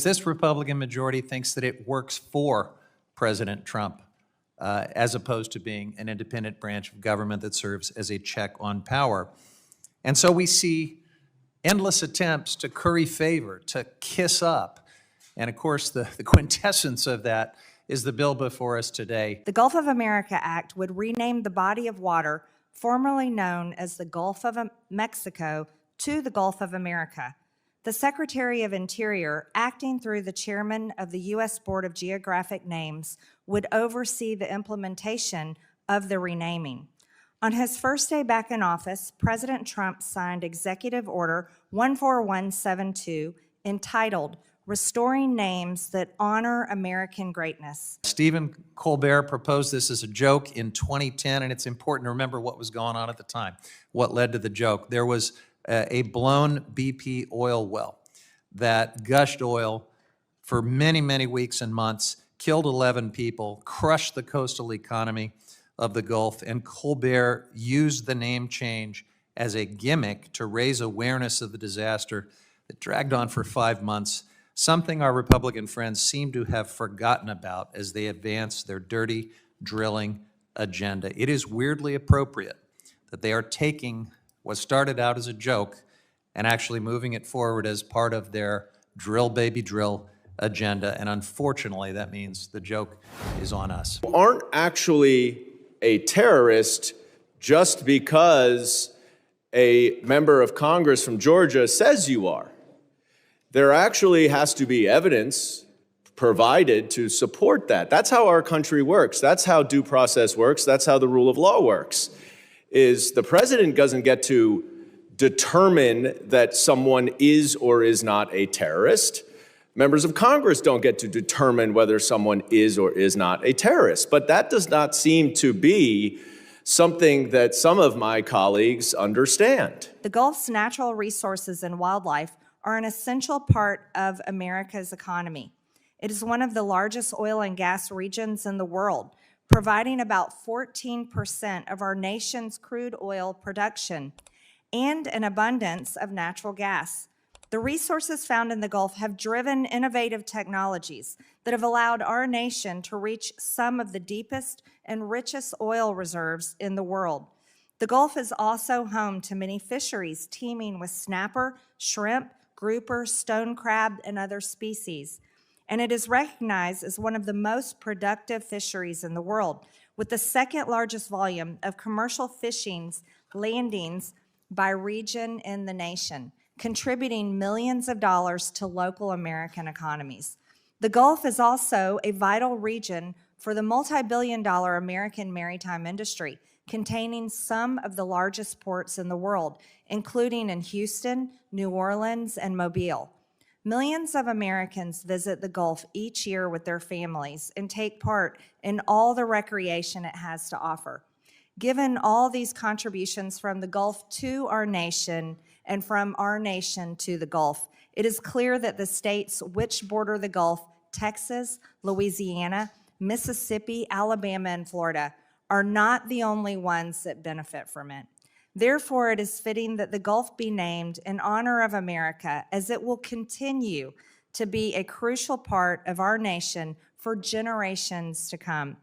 This Republican majority thinks that it works for President Trump, as opposed to being an independent branch of government that serves as a check on power. And so we see endless attempts to curry favor, to kiss up. And of course, the quintessence of that is the bill before us today. The Gulf of America Act would rename the body of water formerly known as the Gulf of Mexico to the Gulf of America. The Secretary of Interior, acting through the chairman of the U.S. Board of Geographic Names, would oversee the implementation of the renaming. On his first day back in office, President Trump signed Executive Order 14172 entitled Restoring Names That Honor American Greatness. Stephen Colbert proposed this as a joke in 2010, and it's important to remember what was going on at the time, what led to the joke. There was a blown BP oil well that gushed oil for many, many weeks and months, killed 11 people, crushed the coastal economy of the Gulf, and Colbert used the name change as a gimmick to raise awareness of the disaster that dragged on for 5 months, something our Republican friends seem to have forgotten about as they advance their dirty drilling agenda. It is weirdly appropriate that they are taking what started out as a joke and actually moving it forward as part of their drill baby drill agenda. And unfortunately, that means the joke is on us. Aren't actually a terrorist just because a member of Congress from Georgia says you are. There actually has to be evidence provided to support that. That's how our country works. That's how due process works. That's how the rule of law works. Is the president doesn't get to determine that someone is or is not a terrorist. Members of Congress don't get to determine whether someone is or is not a terrorist. But that does not seem to be something that some of my colleagues understand. The Gulf's natural resources and wildlife are an essential part of America's economy. It is one of the largest oil and gas regions in the world, providing about 14% of our nation's crude oil production and an abundance of natural gas. The resources found in the Gulf have driven innovative technologies that have allowed our nation to reach some of the deepest and richest oil reserves in the world. The Gulf is also home to many fisheries teeming with snapper, shrimp, grouper, stone crab, and other species. And it is recognized as one of the most productive fisheries in the world, with the second largest volume of commercial fishing landings by region in the nation, contributing millions of dollars to local American economies. The Gulf is also a vital region for the multi-billion-dollar American maritime industry, containing some of the largest ports in the world, including in Houston, New Orleans, and Mobile. Millions of Americans visit the Gulf each year with their families and take part in all the recreation it has to offer. Given all these contributions from the Gulf to our nation and from our nation to the Gulf, it is clear that the states which border the Gulf, Texas, Louisiana, Mississippi, Alabama, and Florida, are not the only ones that benefit from it. Therefore, it is fitting that the Gulf be named in honor of America, as it will continue to be a crucial part of our nation for generations to come.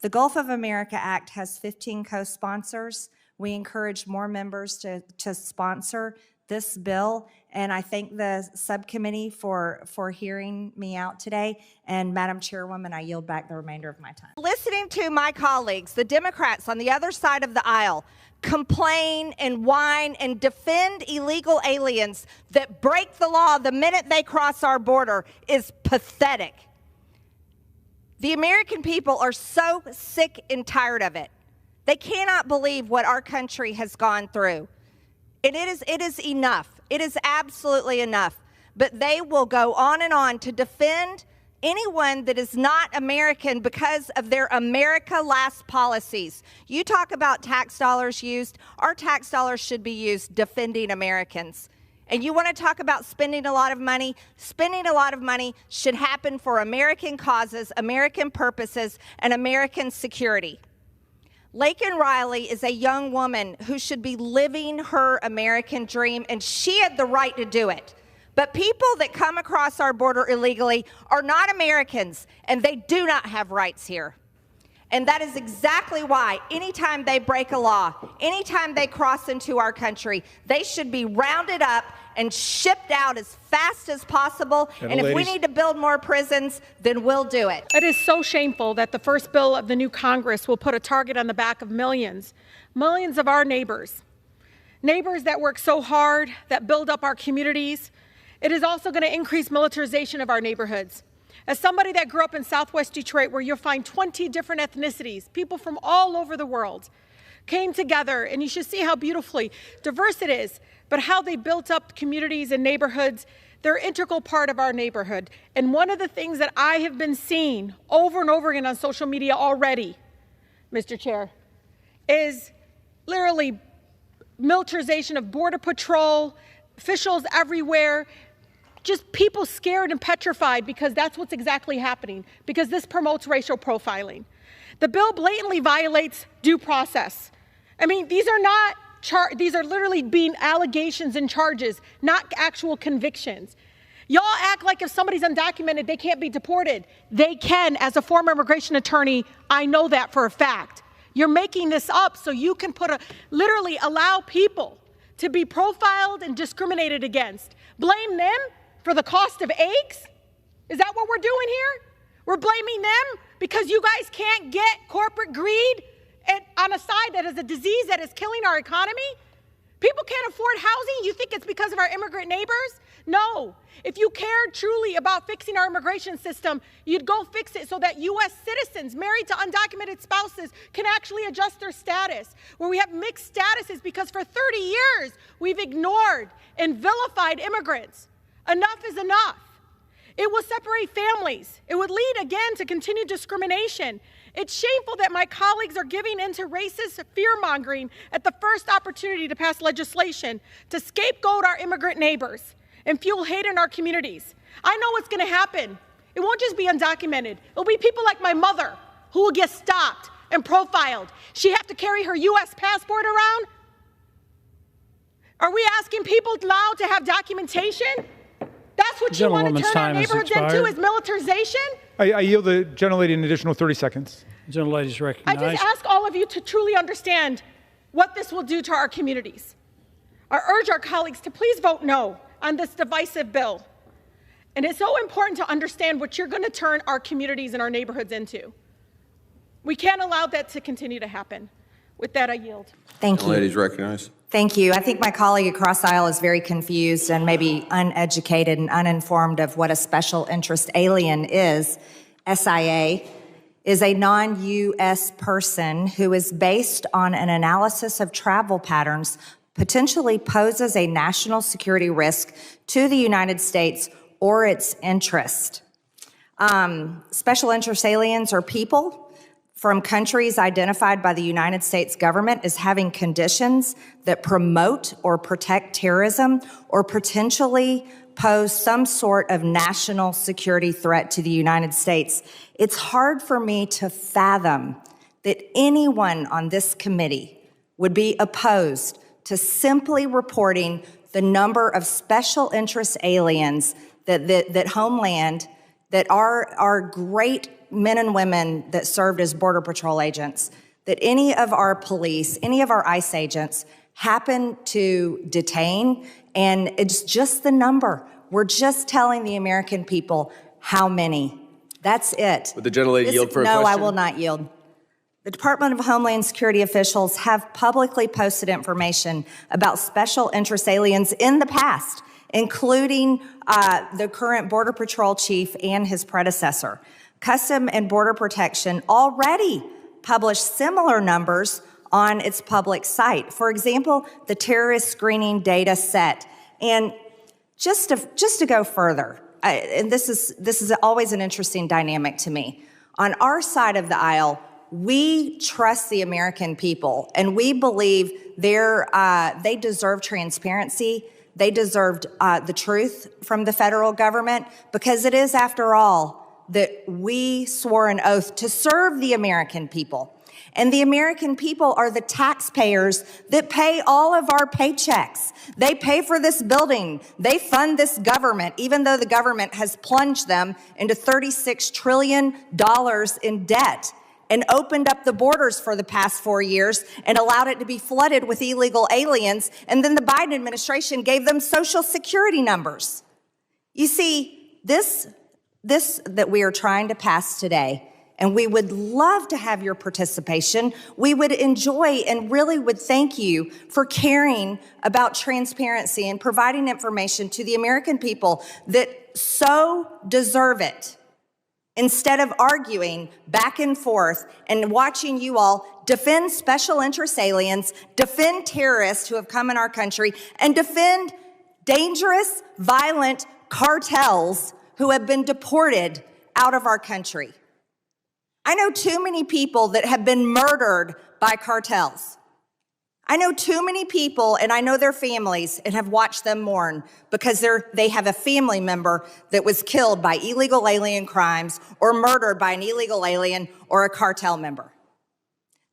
The Gulf of America Act has 15 co-sponsors. We encourage more members to sponsor this bill, and I thank the subcommittee for hearing me out today. And Madam Chairwoman, I yield back the remainder of my time. Listening to my colleagues, the Democrats on the other side of the aisle, complain and whine and defend illegal aliens that break the law the minute they cross our border is pathetic. The American people are so sick and tired of it. They cannot believe what our country has gone through. And it is enough. It is absolutely enough. But they will go on and on to defend anyone that is not American because of their America Last policies. You talk about tax dollars used. Our tax dollars should be used defending Americans. And you want to talk about spending a lot of money? Spending a lot of money should happen for American causes, American purposes, and American security. Laken Riley is a young woman who should be living her American dream, and she had the right to do it. But people that come across our border illegally are not Americans, and they do not have rights here. And that is exactly why anytime they break a law, anytime they cross into our country, they should be rounded up and shipped out as fast as possible. And if we need to build more prisons, then we'll do it. It is so shameful that the first bill of the new Congress will put a target on the back of millions of our neighbors that work so hard, that build up our communities. It is also going to increase militarization of our neighborhoods. As somebody that grew up in Southwest Detroit, where you'll find 20 different ethnicities, people from all over the world came together, and you should see how beautifully diverse it is, but how they built up communities and neighborhoods. They're an integral part of our neighborhood. And one of the things that I have been seeing over and over again on social media already, Mr. Chair, is literally militarization of Border Patrol, officials everywhere, just people scared and petrified because that's what's exactly happening, because this promotes racial profiling. The bill blatantly violates due process. I mean, these are literally being allegations and charges, not actual convictions. Y'all act like if somebody's undocumented, they can't be deported. They can. As a former immigration attorney, I know that for a fact. You're making this up so you can literally allow people to be profiled and discriminated against. Blame them for the cost of eggs? Is that what we're doing here? We're blaming them because you guys can't get corporate greed on a side that is a disease that is killing our economy? People can't afford housing? You think it's because of our immigrant neighbors? No. If you cared truly about fixing our immigration system, you'd go fix it so that U.S. citizens married to undocumented spouses can actually adjust their status, where we have mixed statuses because for 30 years we've ignored and vilified immigrants. Enough is enough. It will separate families. It would lead again to continued discrimination. It's shameful that my colleagues are giving into racist fear-mongering at the first opportunity to pass legislation to scapegoat our immigrant neighbors and fuel hate in our communities. I know what's going to happen. It won't just be undocumented. It'll be people like my mother who will get stopped and profiled. She have to carry her U.S. passport around? Are we asking people now to have documentation? That's what you want to turn our neighborhoods into, is militarization? I yield the gentlelady an additional 30 seconds. The gentlelady is recognized. I just ask all of you to truly understand what this will do to our communities. I urge our colleagues to please vote no on this divisive bill. And it's so important to understand what you're going to turn our communities and our neighborhoods into. We can't allow that to continue to happen. With that, I yield. Thank you. Ladies recognized. Thank you. I think my colleague across the aisle is very confused and maybe uneducated and uninformed of what a special interest alien is. SIA is a non-U.S. person who is based on an analysis of travel patterns, potentially poses a national security risk to the United States or its interest. Special interest aliens are people from countries identified by the United States government as having conditions that promote or protect terrorism or potentially pose some sort of national security threat to the United States. It's hard for me to fathom that anyone on this committee would be opposed to simply reporting the number of special interest aliens that Homeland, that our great men and women that served as Border Patrol agents, that any of our police, any of our ICE agents happen to detain, and it's just the number. We're just telling the American people how many. That's it. Would the gentlelady yield for a question? No, I will not yield. The Department of Homeland Security officials have publicly posted information about special interest aliens in the past, including the current Border Patrol chief and his predecessor. Custom and Border Protection already published similar numbers on its public site. For example, the terrorist screening data set. And just to go further, and this is always an interesting dynamic to me. On our side of the aisle, we trust the American people, and we believe they deserve transparency. They deserved the truth from the federal government, because it is, after all, that we swore an oath to serve the American people. And the American people are the taxpayers that pay all of our paychecks. They pay for this building. They fund this government, even though the government has plunged them into $36 trillion in debt and opened up the borders for the past 4 years and allowed it to be flooded with illegal aliens. And then the Biden administration gave them Social Security numbers. You see, this that we are trying to pass today, and we would love to have your participation. We would enjoy and really would thank you for caring about transparency and providing information to the American people that so deserve it, instead of arguing back and forth and watching you all defend special interest aliens, defend terrorists who have come in our country, and defend dangerous, violent cartels who have been deported out of our country. I know too many people that have been murdered by cartels. I know too many people, and I know their families, and have watched them mourn because they have a family member that was killed by illegal alien crimes or murdered by an illegal alien or a cartel member.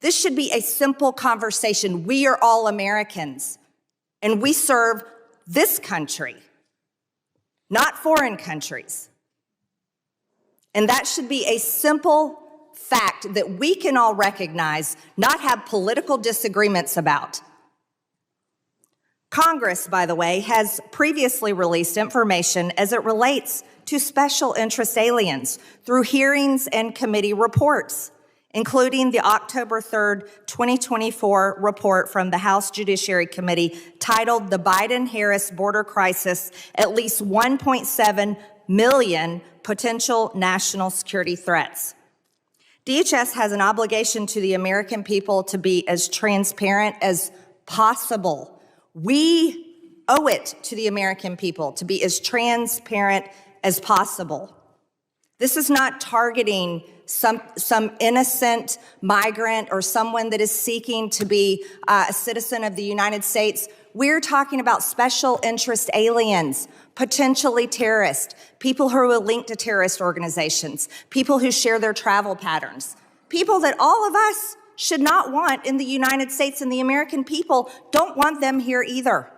This should be a simple conversation. We are all Americans, and we serve this country, not foreign countries. And that should be a simple fact that we can all recognize, not have political disagreements about. Congress, by the way, has previously released information as it relates to special interest aliens through hearings and committee reports, including the October 3rd, 2024 report from the House Judiciary Committee titled The Biden-Harris Border Crisis, at least 1.7 million potential national security threats. DHS has an obligation to the American people to be as transparent as possible. We owe it to the American people to be as transparent as possible. This is not targeting some innocent migrant or someone that is seeking to be a citizen of the United States. We're talking about special interest aliens, potentially terrorists, people who are linked to terrorist organizations, people who share their travel patterns, people that all of us should not want in the United States, and the American people don't want them here either.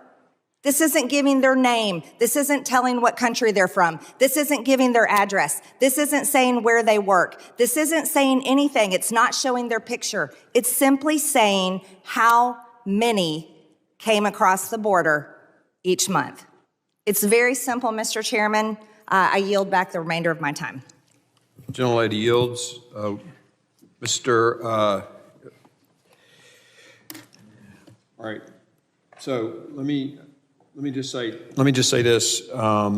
This isn't giving their name. This isn't telling what country they're from. This isn't giving their address. This isn't saying where they work. This isn't saying anything. It's not showing their picture. It's simply saying how many came across the border each month. It's very simple, Mr. Chairman. I yield back the remainder of my time. Gentlelady yields. All right. So let me just say this. I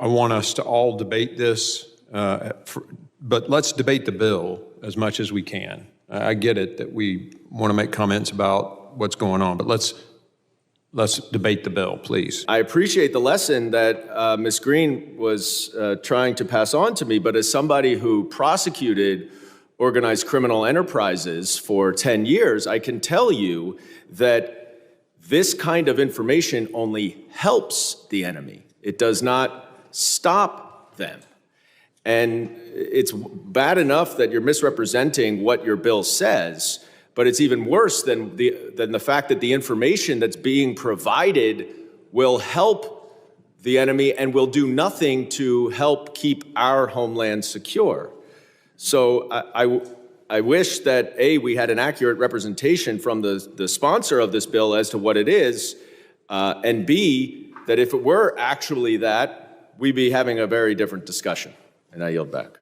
want us to all debate this, but let's debate the bill as much as we can. I get it that we want to make comments about what's going on, but let's debate the bill, please. I appreciate the lesson that Ms. Greene was trying to pass on to me, but as somebody who prosecuted organized criminal enterprises for 10 years, I can tell you that this kind of information only helps the enemy. It does not stop them. And it's bad enough that you're misrepresenting what your bill says, but it's even worse than the fact that the information that's being provided will help the enemy and will do nothing to help keep our homeland secure. So I wish that, A, we had an accurate representation from the sponsor of this bill as to what it is, and B, that if it were actually that, we'd be having a very different discussion. And I yield back.